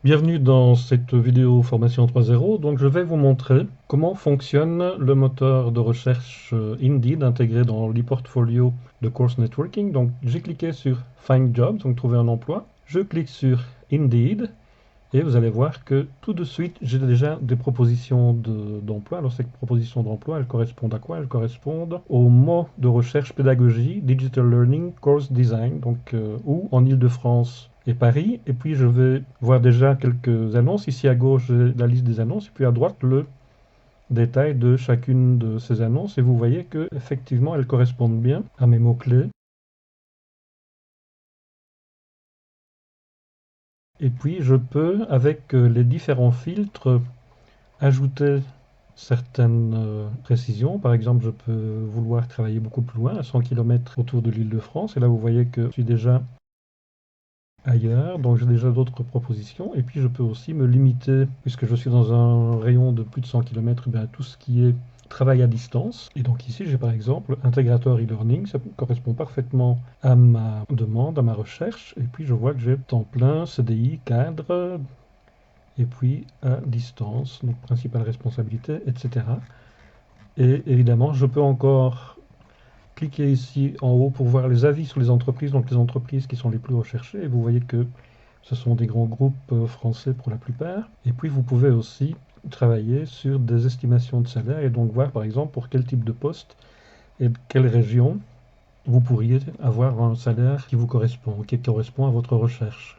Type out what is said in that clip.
Bienvenue dans cette vidéo formation 3.0. Donc je vais vous montrer comment fonctionne le moteur de recherche Indeed intégré dans l'e-portfolio de Course Networking. Donc j'ai cliqué sur Find Jobs, donc trouver un emploi. Je clique sur Indeed et vous allez voir que tout de suite j'ai déjà des propositions d'emploi. Alors ces propositions d'emploi, elles correspondent à quoi? Elles correspondent au mot de recherche pédagogie, Digital Learning, Course Design, donc ou en Île-de-France et Paris. Et puis je vais voir déjà quelques annonces. Ici à gauche, j'ai la liste des annonces, et puis à droite, le détail de chacune de ces annonces. Et vous voyez que effectivement, elles correspondent bien à mes mots-clés. Et puis je peux, avec les différents filtres, ajouter certaines précisions. Par exemple, je peux vouloir travailler beaucoup plus loin, à 100 km autour de l'Île-de-France. Et là, vous voyez que je suis déjà ailleurs, donc j'ai déjà d'autres propositions. Et puis je peux aussi me limiter, puisque je suis dans un rayon de plus de 100 km, bien, tout ce qui est travail à distance. Et donc ici, j'ai par exemple intégrateur e-learning, ça correspond parfaitement à ma demande, à ma recherche. Et puis je vois que j'ai temps plein, CDI, cadre, et puis à distance, donc principale responsabilité, etc. Et évidemment, je peux encore cliquer ici en haut pour voir les avis sur les entreprises, donc les entreprises qui sont les plus recherchées. Et vous voyez que ce sont des grands groupes français pour la plupart. Et puis vous pouvez aussi travailler sur des estimations de salaire et donc voir par exemple pour quel type de poste et de quelle région vous pourriez avoir un salaire qui vous correspond, qui correspond à votre recherche.